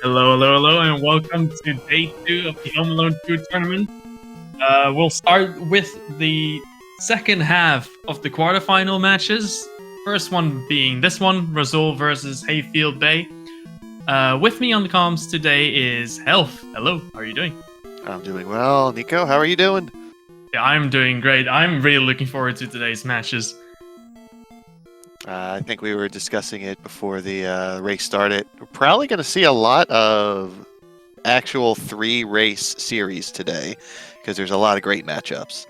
Hello, and welcome to day 2 of the Home Alone 2 tournament. We'll start with the second half of the quarterfinal matches. First one being this one, Razul versus HayfieldBay. With me on the comms today is Health. Hello, how are you doing? I'm doing well. Nico, how are you doing? Yeah, I'm doing great. I'm really looking forward to today's matches. I think we were discussing it before the race started. We're probably going to see a lot of actual 3-race series today because there's a lot of great matchups.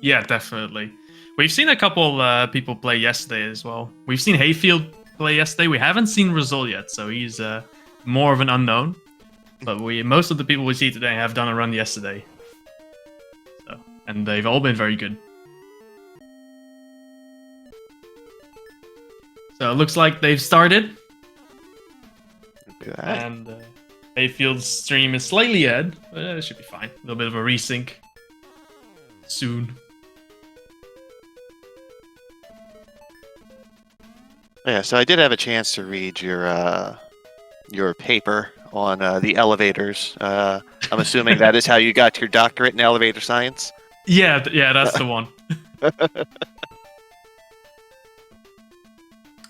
Yeah, definitely. We've seen a couple people play yesterday as well. We've seen Hayfield play yesterday. We haven't seen Razul yet, so he's more of an unknown. But most of the people we see today have done a run yesterday. And they've all been very good. So it looks like they've started. Okay. And Hayfield's stream is slightly ahead, but it should be fine. A little bit of a resync soon. Yeah, so I did have a chance to read your paper on the elevators. I'm assuming that is how you got your doctorate in elevator science? Yeah, that's the one.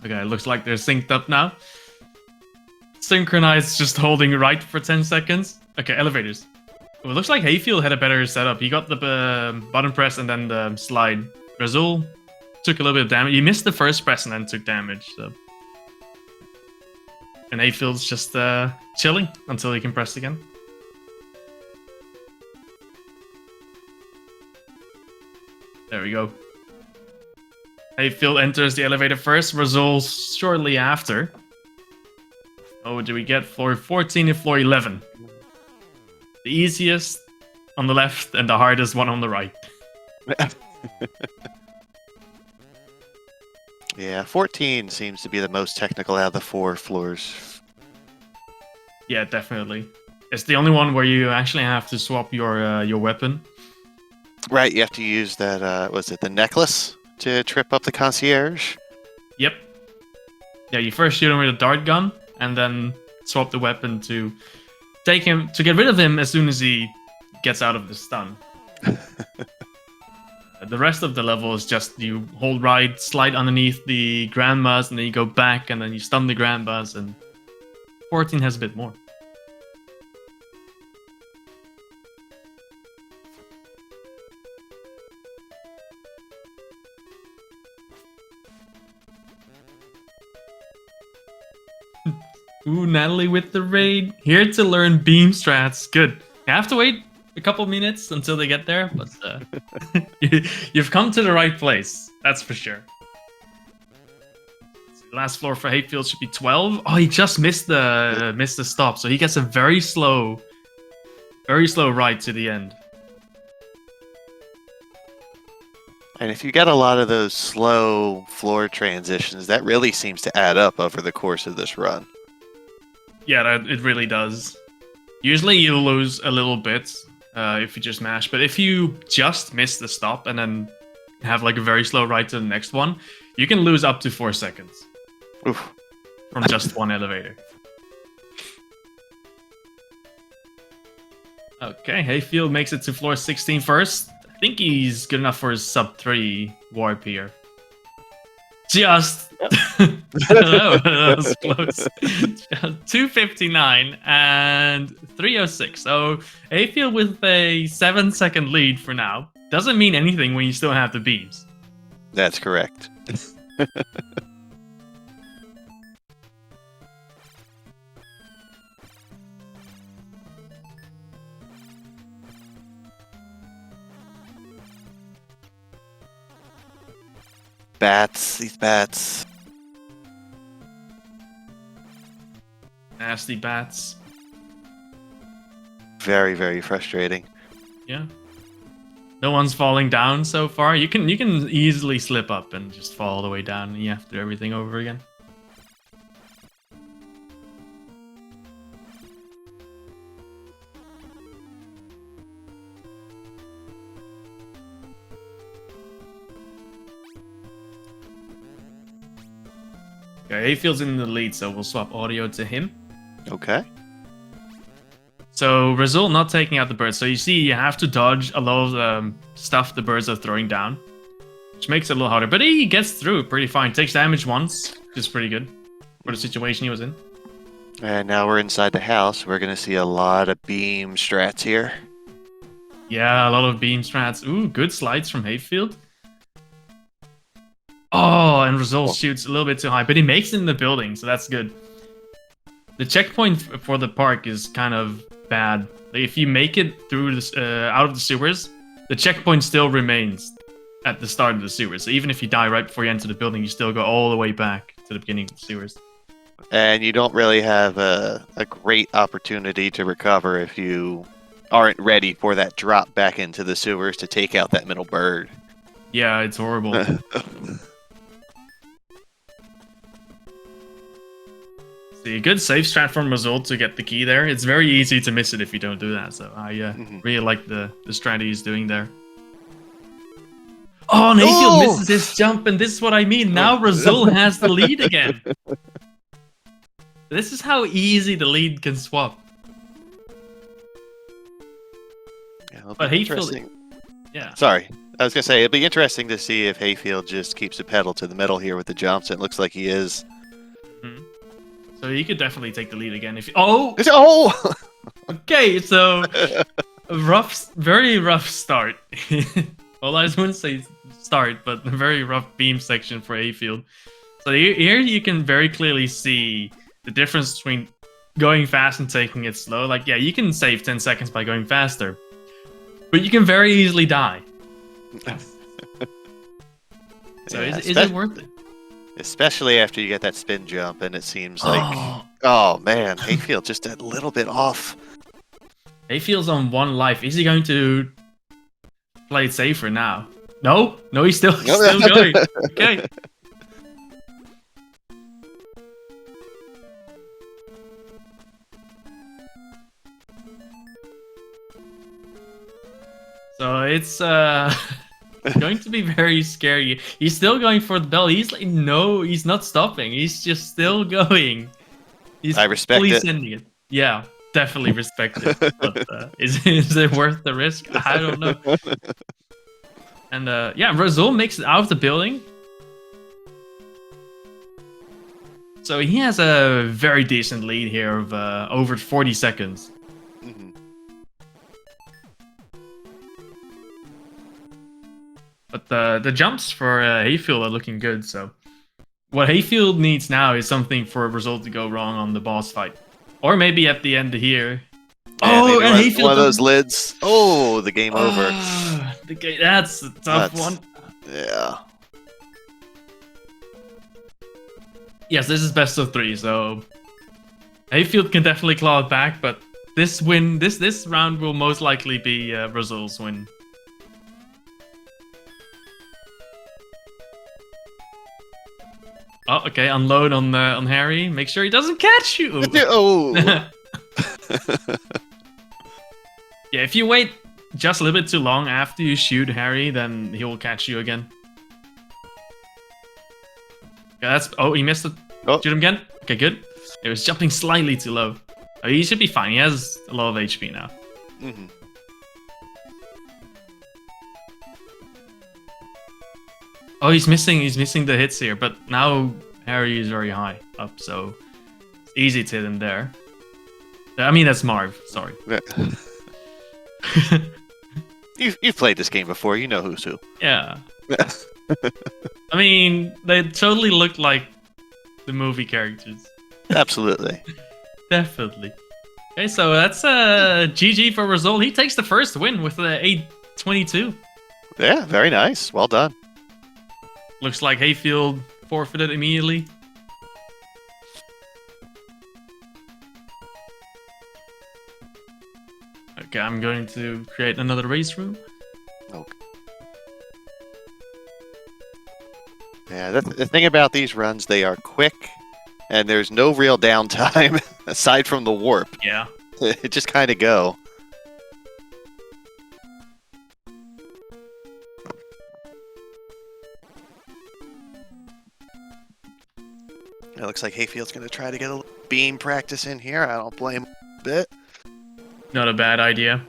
Okay, looks like they're synced up now. Synchronized, just holding right for 10 seconds. Okay, elevators. Well, it looks like Hayfield had a better setup. He got the button press and then the slide. Razul took a little bit of damage. He missed the first press and then took damage. So, and Hayfield's just chilling until he can press again. There we go. Hayfield enters the elevator first, Razul shortly after. Oh, what do we get? Floor 14 and floor 11. The easiest on the left and the hardest one on the right. Yeah, 14 seems to be the most technical out of the 4 floors. Yeah, definitely. It's the only one where you actually have to swap your weapon. Right, you have to use that, was it the necklace to trip up the concierge? Yep. Yeah, you first shoot him with a dart gun, and then swap the weapon to get rid of him as soon as he gets out of the stun. The rest of the level is just you hold right, slide underneath the grandmas, and then you go back, and then you stun the grandmas, and 14 has a bit more. Ooh, Natalie with the raid. Here to learn beam strats. Good. You have to wait a couple minutes until they get there, but you've come to the right place. That's for sure. Last floor for Hayfield should be 12. Oh, he just missed the stop, so he gets a very slow ride to the end. And if you get a lot of those slow floor transitions, that really seems to add up over the course of this run. Yeah, it really does. Usually you'll lose a little bit if you just mash, but if you just miss the stop and then have like a very slow ride to the next one, you can lose up to 4 seconds. Oof. From just one elevator. Okay, Hayfield makes it to floor 16 first. I think he's good enough for his sub 3 warp here. Just that was close. 259 and 306. So Hayfield with a 7-second lead for now. Doesn't mean anything when you still have the beams. That's correct. These bats. Nasty bats. Very, very frustrating. Yeah. No one's falling down so far. You can easily slip up and just fall all the way down and you have to do everything over again. Yeah, Hayfield's in the lead, so we'll swap audio to him. Okay. So Razul not taking out the birds. So you see, you have to dodge a lot of stuff the birds are throwing down, which makes it a little harder. But he gets through pretty fine. Takes damage once, which is pretty good for the situation he was in. And now we're inside the house. We're going to see a lot of beam strats here. Yeah, a lot of beam strats. Ooh, good slides from Hayfield. Oh, and Razul shoots a little bit too high, but he makes it in the building, so that's good. The checkpoint for the park is kind of bad. Like, if you make it through this, out of the sewers, the checkpoint still remains at the start of the sewers. So even if you die right before you enter the building, you still go all the way back to the beginning of the sewers. And you don't really have a great opportunity to recover if you aren't ready for that drop back into the sewers to take out that middle bird. Yeah, it's horrible. See, good safe strat from Razul to get the key there. It's very easy to miss it if you don't do that. So I really like the strategy he's doing there. Oh, and Hayfield misses his jump, and this is what I mean. Now Razul has the lead again. This is how easy the lead can swap. Yeah, but Hayfield, yeah. Sorry, I was gonna say it'd be interesting to see if Hayfield just keeps the pedal to the metal here with the jumps. It looks like he is. Mm-hmm. So he could definitely take the lead again if. Oh. Okay, so a rough, very rough start. Well, I wouldn't say start, but a very rough beam section for Hayfield. So here you can very clearly see the difference between going fast and taking it slow. Like, yeah, you can save 10 seconds by going faster, but you can very easily die. So yeah, is it worth it? Especially after you get that spin jump, and it seems like, oh man, Hayfield just a little bit off. Hayfield's on 1 life. Is he going to play it safer now? No, he's still going. Okay. So it's going to be very scary. He's still going for the bell. He's like, no, he's not stopping. He's just still going. I respect it. Sending it. Yeah, definitely respect it. But is it worth the risk? I don't know. And yeah, Razul makes it out of the building. So he has a very decent lead here of over 40 seconds. Mm-hmm. But the jumps for Hayfield are looking good. So what Hayfield needs now is something for a result to go wrong on the boss fight, or maybe at the end here. Oh, and Hayfield one of those lids. Oh, the game over. That's a tough one. Yeah. Yes, this is best of 3, so Hayfield can definitely claw it back. But this win, this round will most likely be Razul's win. Oh, okay. Unload on Harry. Make sure he doesn't catch you. Oh. Yeah, if you wait just a little bit too long after you shoot Harry, then he will catch you again. Yeah, that's. Oh, he missed it. Oh. Shoot him again. Okay, good. It was jumping slightly too low. Oh, he should be fine. He has a lot of HP now. Mm-hmm. Oh, he's missing the hits here, but now Harry is very high up, so it's easy to hit him there. I mean, that's Marv. Sorry. You've played this game before. You know who's who. Yeah. I mean, they totally look like the movie characters. Absolutely. Definitely. Okay, so that's GG for Razul. He takes the first win with 8-22. Yeah, very nice. Well done. Looks like Hayfield forfeited immediately. Okay, I'm going to create another race room. Okay. Yeah, the thing about these runs, they are quick, and there's no real downtime aside from the warp. Yeah. It just kind of go. looks like Hayfield's going to try to get a little beam practice in here. I don't blame him a bit. Not a bad idea.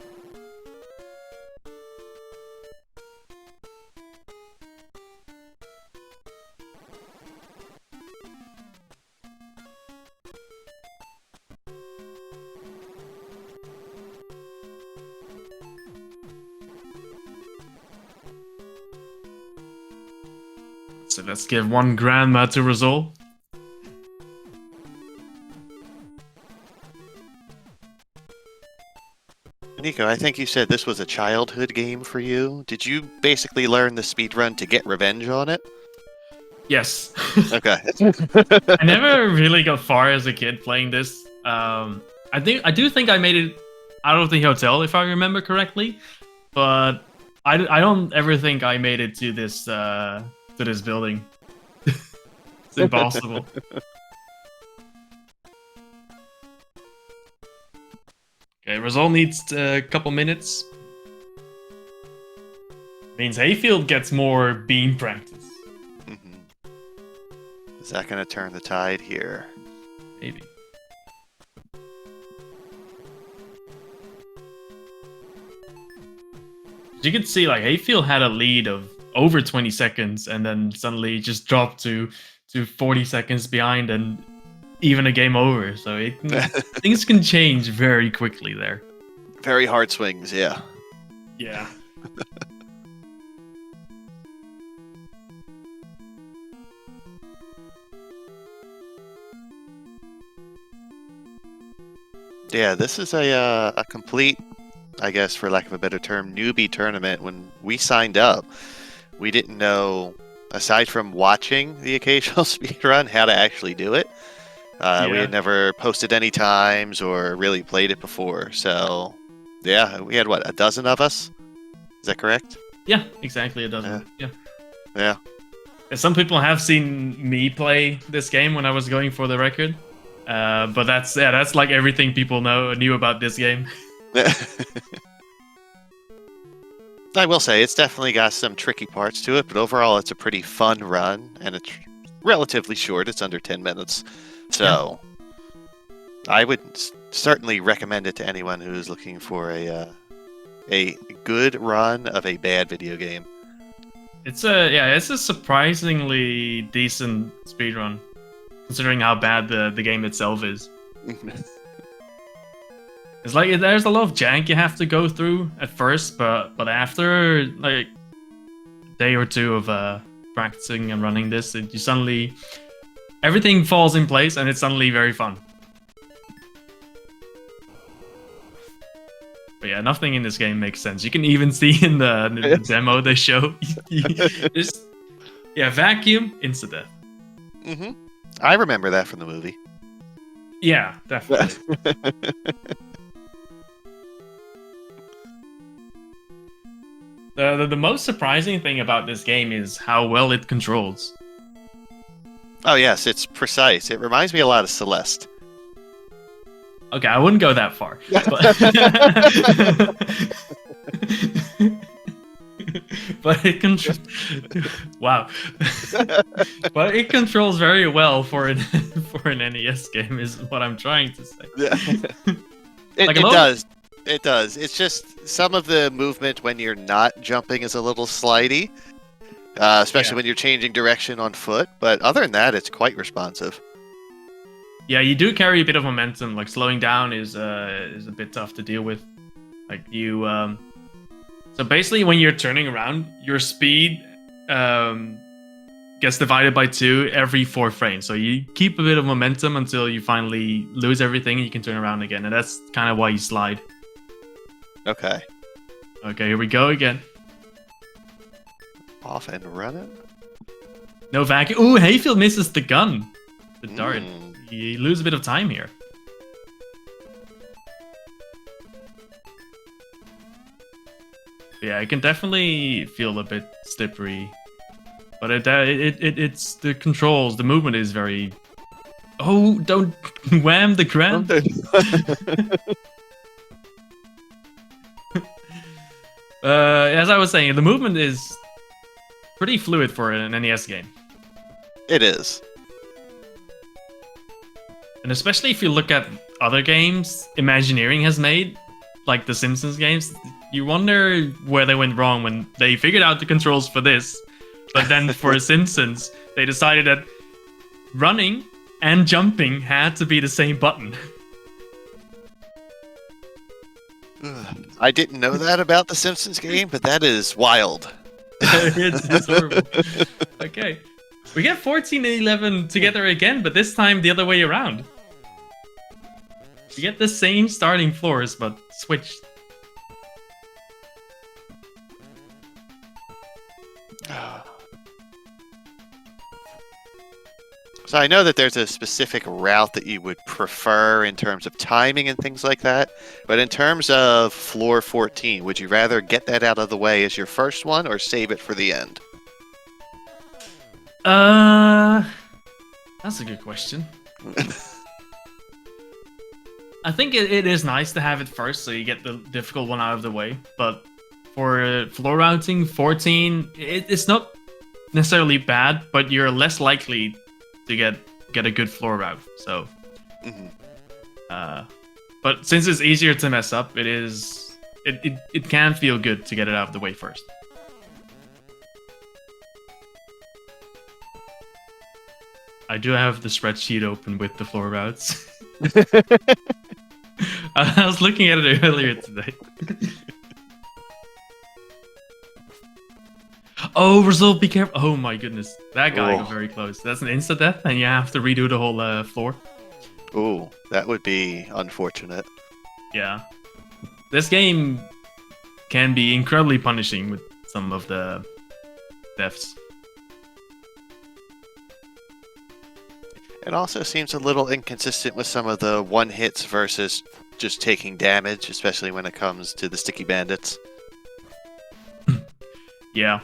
So let's give one grandma to resolve. Nico, I think you said this was a childhood game for you. Did you basically learn the speedrun to get revenge on it? Yes. Okay. I never really got far as a kid playing this. I do think I made it out of the hotel, if I remember correctly, but I don't ever think I made it to this building. It's impossible. Okay, result needs a couple minutes. Means Hayfield gets more beam practice. Is that going to turn the tide here? Maybe. You could see, like, Hayfield had a lead of over 20 seconds and then suddenly just dropped to 40 seconds behind and even a game over. So things can change very quickly there. Very hard swings, yeah. Yeah. Yeah, this is a complete, I guess, for lack of a better term, newbie tournament. When we signed up, we didn't know, aside from watching the occasional speedrun, how to actually do it. We had never posted any times or really played it before. So, yeah, we had, what, a dozen of us? Is that correct? Yeah, exactly a dozen. Yeah. And some people have seen me play this game when I was going for the record. But that's like everything people knew about this game. I will say it's definitely got some tricky parts to it, but overall it's a pretty fun run, and it's relatively short. It's under 10 minutes, so I would certainly recommend it to anyone who's looking for a good run of a bad video game. It's a surprisingly decent speedrun, considering how bad the game itself is. It's like there's a lot of jank you have to go through at first, but after like a day or two of practicing and running this, you suddenly everything falls in place and it's suddenly very fun. But yeah, nothing in this game makes sense. You can even see in the demo they show. Just, vacuum, insta-death. Mm-hmm. I remember that from the movie. Yeah, definitely. The most surprising thing about this game is how well it controls. Oh yes, it's precise. It reminds me a lot of Celeste. Okay, I wouldn't go that far. But it controls. Wow. But it controls very well for an NES game, is what I'm trying to say. Yeah. It does. It does. It's just some of the movement when you're not jumping is a little slidey, especially when you're changing direction on foot. But other than that, it's quite responsive. Yeah, you do carry a bit of momentum. Like slowing down is a bit tough to deal with. Like you, so basically when you're turning around, your speed gets divided by 2 every 4 frames. So you keep a bit of momentum until you finally lose everything and you can turn around again. And that's kind of why you slide. Okay. Okay, here we go again. Off and running. No vacuum. Ooh, Hayfield misses the gun. The dart. You lose a bit of time here. Yeah, I can definitely feel a bit slippery. But it's the controls, the movement is very... Oh, don't wham the ground. As I was saying, the movement is pretty fluid for an NES game. It is. And especially if you look at other games Imagineering has made, like the Simpsons games, you wonder where they went wrong when they figured out the controls for this. But then for Simpsons, they decided that running and jumping had to be the same button. I didn't know that about the Simpsons game, but that is wild. It's horrible. Okay. We get 14 and 11 together again, but this time the other way around. You get the same starting floors, but switched. So I know that there's a specific route that you would prefer in terms of timing and things like that, but in terms of floor 14, would you rather get that out of the way as your first one or save it for the end? That's a good question. I think it is nice to have it first so you get the difficult one out of the way, but for floor routing, 14, it's not necessarily bad, but you're less likely to get a good floor route. So, but since it's easier to mess up, it can feel good to get it out of the way first. I do have the spreadsheet open with the floor routes. I was looking at it earlier today. Oh, Brazil, be careful. Oh my goodness. That guy got very close. That's an insta-death, and you have to redo the whole floor. Ooh, that would be unfortunate. Yeah. This game can be incredibly punishing with some of the deaths. It also seems a little inconsistent with some of the one hits versus just taking damage, especially when it comes to the sticky bandits. Yeah.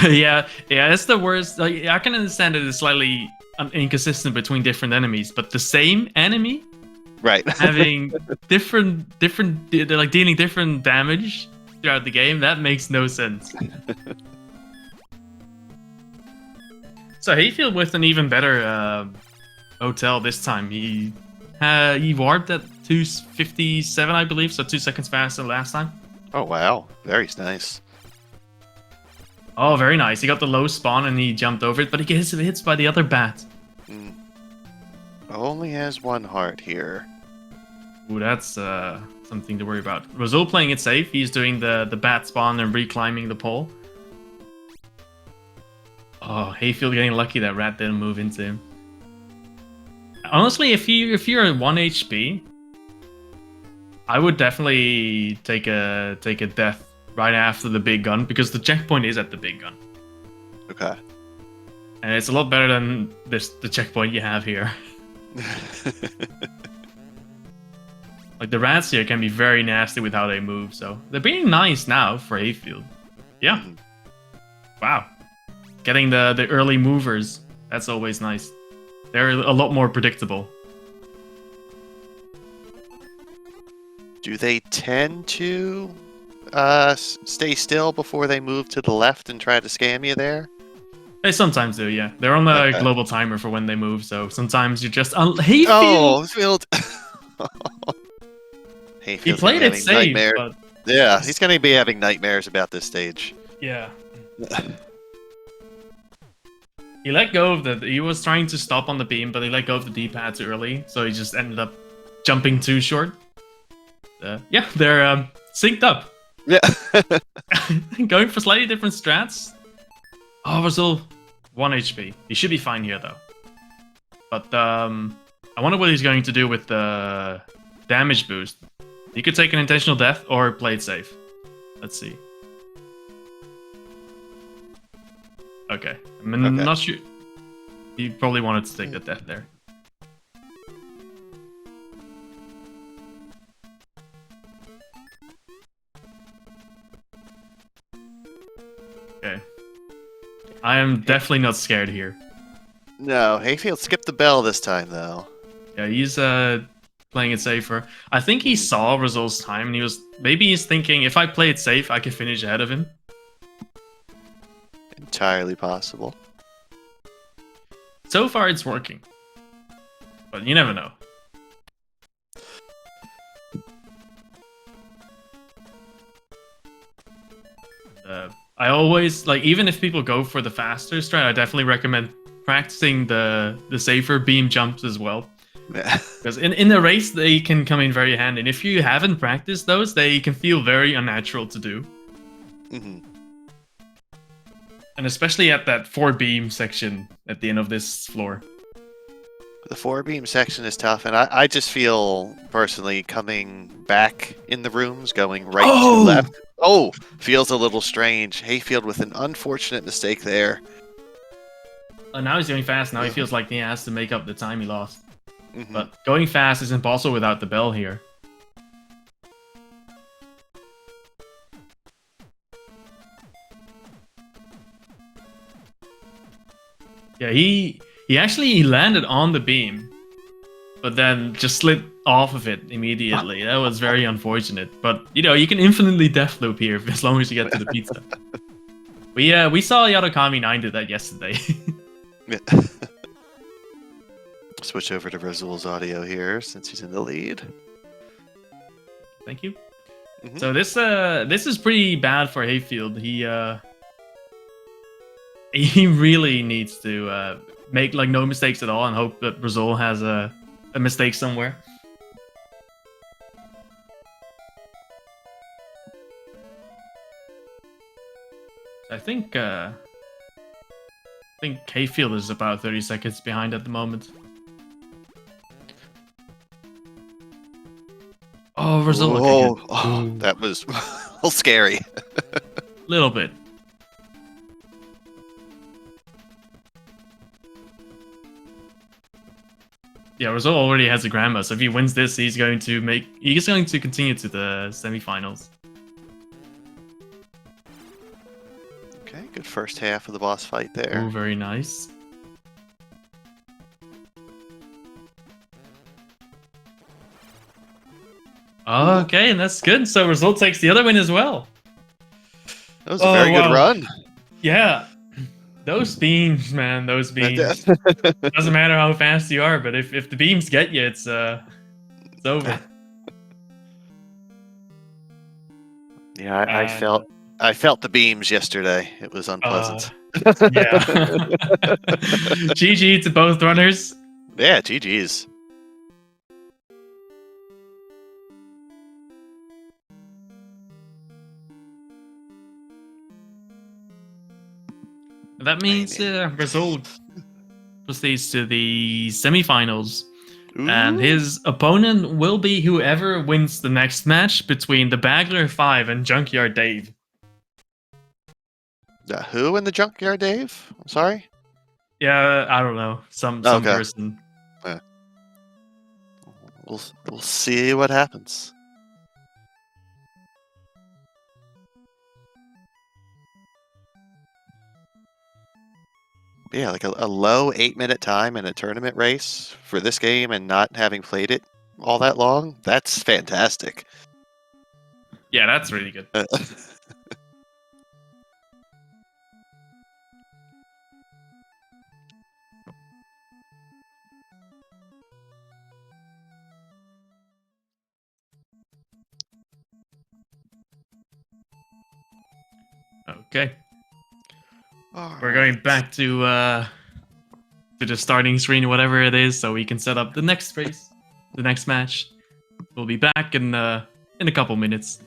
yeah, it's the worst. Like, I can understand that it's slightly inconsistent between different enemies, but the same enemy, right, having different, like dealing different damage throughout the game, that makes no sense. So Hayfield with an even better hotel this time. He warped at 2:57, I believe, so 2 seconds faster than last time. Oh wow, very nice. Oh, very nice. He got the low spawn and he jumped over it, but he gets hit by the other bat. Only has one heart here. Ooh, that's something to worry about. Razul playing it safe. He's doing the bat spawn and reclimbing the pole. Oh, Hayfield getting lucky that rat didn't move into him. Honestly, if you're at 1 HP, I would definitely take a death right after the big gun, because the checkpoint is at the big gun. Okay. And it's a lot better than the checkpoint you have here. Like, the rats here can be very nasty with how they move, so they're being nice now for Hayfield. Yeah. Wow. Getting the early movers, that's always nice. They're a lot more predictable. Do they tend to stay still before they move to the left and try to scam you there? They sometimes do, yeah. They're on the global timer for when they move, so sometimes you just... Hayfield! Oh, Field! He played it safe, but... Yeah, he's going to be having nightmares about this stage. Yeah. He let go of he was trying to stop on the beam, but he let go of the D-pad too early, so he just ended up jumping too short. Yeah, they're synced up. Yeah. Going for slightly different strats. Oh, Brazil, 1 HP. He should be fine here, though. But I wonder what he's going to do with the damage boost. He could take an intentional death or play it safe. Let's see. Okay. I'm not sure. He probably wanted to take the death there. Okay. I am definitely not scared here. No, Hayfield skipped the bell this time, though. Yeah, he's playing it safer. I think he saw Razul's time, and maybe he's thinking, if I play it safe, I can finish ahead of him. Entirely possible. So far, it's working. but you never know. I always like, even if people go for the faster strat, I definitely recommend practicing the safer beam jumps as well. Yeah. Because in the race, they can come in very handy. And if you haven't practiced those, they can feel very unnatural to do. Mm-hmm. And especially at that 4 beam section at the end of this floor. The 4 beam section is tough, and I just feel personally coming back in the rooms, going right to left. Oh, feels a little strange. Hayfield with an unfortunate mistake there. Now he's going fast. Now he feels like he has to make up the time he lost. Mm-hmm. But going fast is impossible without the bell here. Yeah, he actually landed on the beam, but then just slid off of it immediately. That was very unfortunate. But you know, you can infinitely death loop here as long as you get to the pizza. We saw Yadokami 9 do that yesterday. Yeah. Switch over to Razul's audio here since he's in the lead. Thank you. Mm-hmm. So this is pretty bad for Hayfield. He really needs to make like no mistakes at all and hope that Razul has a mistake somewhere. I think Hayfield is about 30 seconds behind at the moment. Oh, Razul. Oh, that was a little scary. Little bit. Yeah, Razul already has a grandma, so if he wins this, he's going to continue to the semifinals. Okay, good first half of the boss fight there. Oh, very nice. Okay, and that's good. So Razul takes the other win as well. That was a very good run. Yeah. Those beams, man, those beams. Doesn't matter how fast you are, but if the beams get you, it's over. Yeah, I felt the beams yesterday. It was unpleasant. Yeah. GG to both runners. Yeah, GG's. That means Razul proceeds to the semifinals. Ooh. And his opponent will be whoever wins the next match between the Bagler 5 and Junkyard Dave. Who in the Junkyard Dave? I'm sorry? Yeah, I don't know. Some person. Yeah. We'll see what happens. Yeah, like a low 8-minute time in a tournament race for this game and not having played it all that long, that's fantastic. Yeah, that's really good. Okay. We're going back to the starting screen or whatever it is, so we can set up the next race, the next match. We'll be back in a couple minutes.